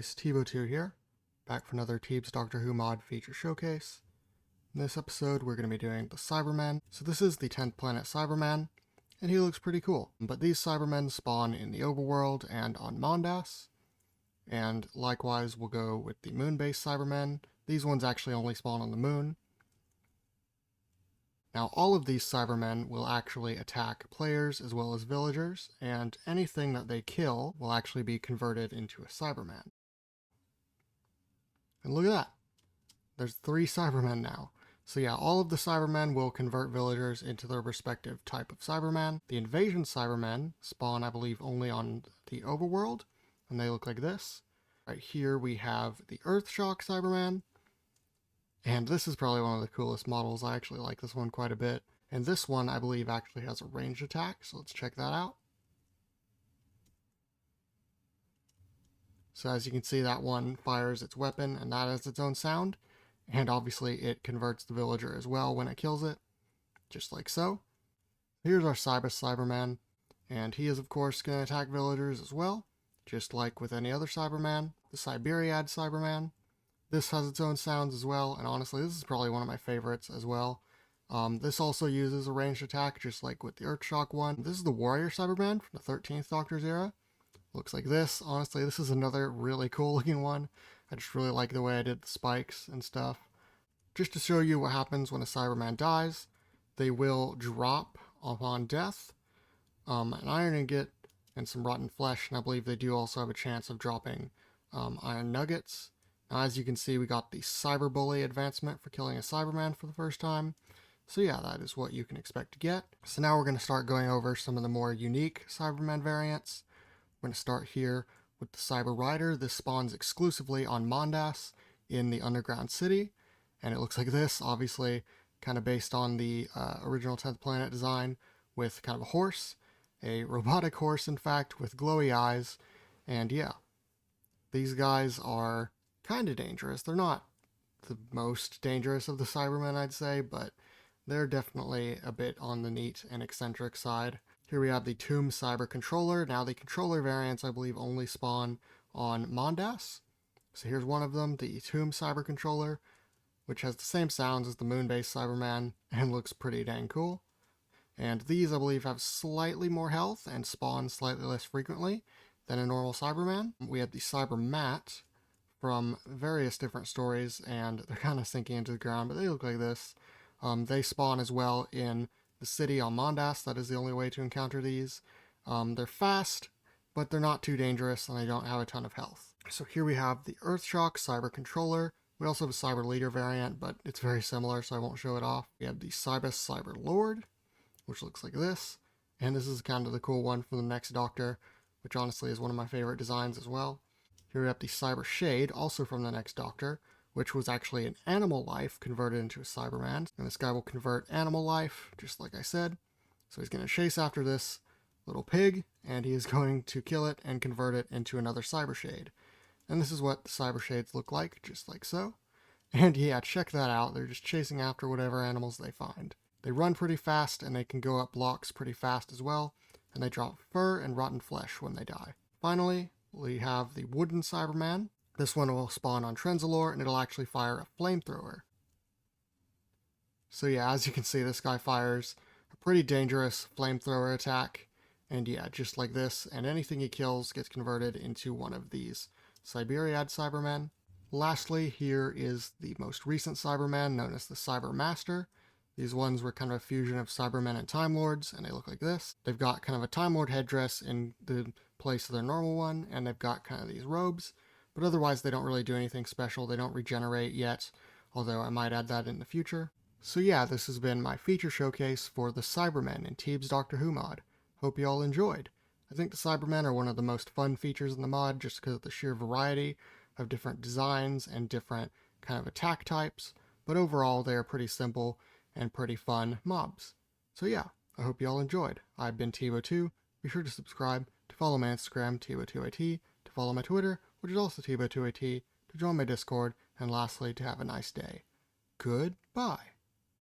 guys, TEAB'S here, back for another TEAB'S Doctor Who mod feature showcase. In this episode we're going to be doing the Cybermen. So this is the 10th planet Cyberman, and he looks pretty cool. But these Cybermen spawn in the overworld and on Mondas, and likewise we'll go with the moon-based Cybermen. These ones actually only spawn on the moon. Now all of these Cybermen will actually attack players as well as villagers, and anything that they kill will actually be converted into a Cyberman. And look at that! There's 3 Cybermen now. So yeah, all of the Cybermen will convert villagers into their respective type of Cyberman. The invasion Cybermen spawn, I believe, only on the overworld, and they look like this. Right here we have the Earthshock Cyberman. And this is probably one of the coolest models. I actually like this one quite a bit. And this one, I believe, actually has a ranged attack, so let's check that out. So as you can see, that one fires its weapon, and that has its own sound. And obviously it converts the villager as well when it kills it, just like so. Here's our Cyberman, and he is of course going to attack villagers as well, just like with any other Cyberman. The Siberiad Cyberman. This has its own sounds as well, and honestly this is probably one of my favorites as well. This also uses a ranged attack, just like with the Earthshock one. This is the Warrior Cyberman from the 13th Doctor's era. Looks like this. Honestly, this is another really cool looking one. I just really like the way I did the spikes and stuff. Just to show you what happens when a Cyberman dies, they will drop upon death an iron ingot and some rotten flesh, and I believe they do also have a chance of dropping iron nuggets. Now, as you can see, we got the Cyber Bully advancement for killing a Cyberman for the first time. So yeah, that is what you can expect to get. So now we're going to start going over some of the more unique Cyberman variants. We're going to start here with the Cyber Rider. This spawns exclusively on Mondas in the underground city, and it looks like this, obviously kind of based on the original 10th planet design, with kind of a horse, a robotic horse in fact, with glowy eyes. And yeah, these guys are kind of dangerous. They're not the most dangerous of the Cybermen, I'd say, but they're definitely a bit on the neat and eccentric side. Here we have the Tomb Cyber Controller. Now the controller variants, I believe, only spawn on Mondas. So here's one of them, the Tomb Cyber Controller, which has the same sounds as the moon-based Cyberman and looks pretty dang cool. And these, I believe, have slightly more health and spawn slightly less frequently than a normal Cyberman. We have the Cyber Mat from various different stories, and they're kind of sinking into the ground, but they look like this. They spawn as well in the city on Mondas. That is the only way to encounter these. They're fast, but they're not too dangerous, and they don't have a ton of health. So here we have the Earthshock Cyber Controller. We also have a Cyber Leader variant, but it's very similar, so I won't show it off. We have the Cybus Cyber Lord, which looks like this. And this is kind of the cool one from the next Doctor, which honestly is one of my favorite designs as well. Here we have the Cyber Shade, also from the next Doctor, which was actually an animal life converted into a Cyberman. And this guy will convert animal life, just like I said. So he's going to chase after this little pig, and he is going to kill it and convert it into another Cyber Shade. And this is what the Cyber Shades look like, just like so. And yeah, check that out. They're just chasing after whatever animals they find. They run pretty fast, and they can go up blocks pretty fast as well. And they drop fur and rotten flesh when they die. Finally, we have the Wooden Cyberman. This one will spawn on Trenzalore, and it'll actually fire a flamethrower. So yeah, as you can see, this guy fires a pretty dangerous flamethrower attack. And yeah, just like this, and anything he kills gets converted into one of these Siberiad Cybermen. Lastly, here is the most recent Cyberman, known as the Cyber Master. These ones were kind of a fusion of Cybermen and Time Lords, and they look like this. They've got kind of a Time Lord headdress in the place of their normal one, and they've got kind of these robes. But otherwise, they don't really do anything special. They don't regenerate yet, although I might add that in the future. So yeah, this has been my feature showcase for the Cybermen in TEAB'S Doctor Who mod. Hope you all enjoyed. I think the Cybermen are one of the most fun features in the mod, just because of the sheer variety of different designs and different kind of attack types. But overall, they are pretty simple and pretty fun mobs. So yeah, I hope you all enjoyed. I've been TEAB'S. Be sure to subscribe, to follow my Instagram, TEAB'S2AT, to follow my Twitter, which is also TEAB'S2AT, to join my Discord, and lastly, to have a nice day. Goodbye.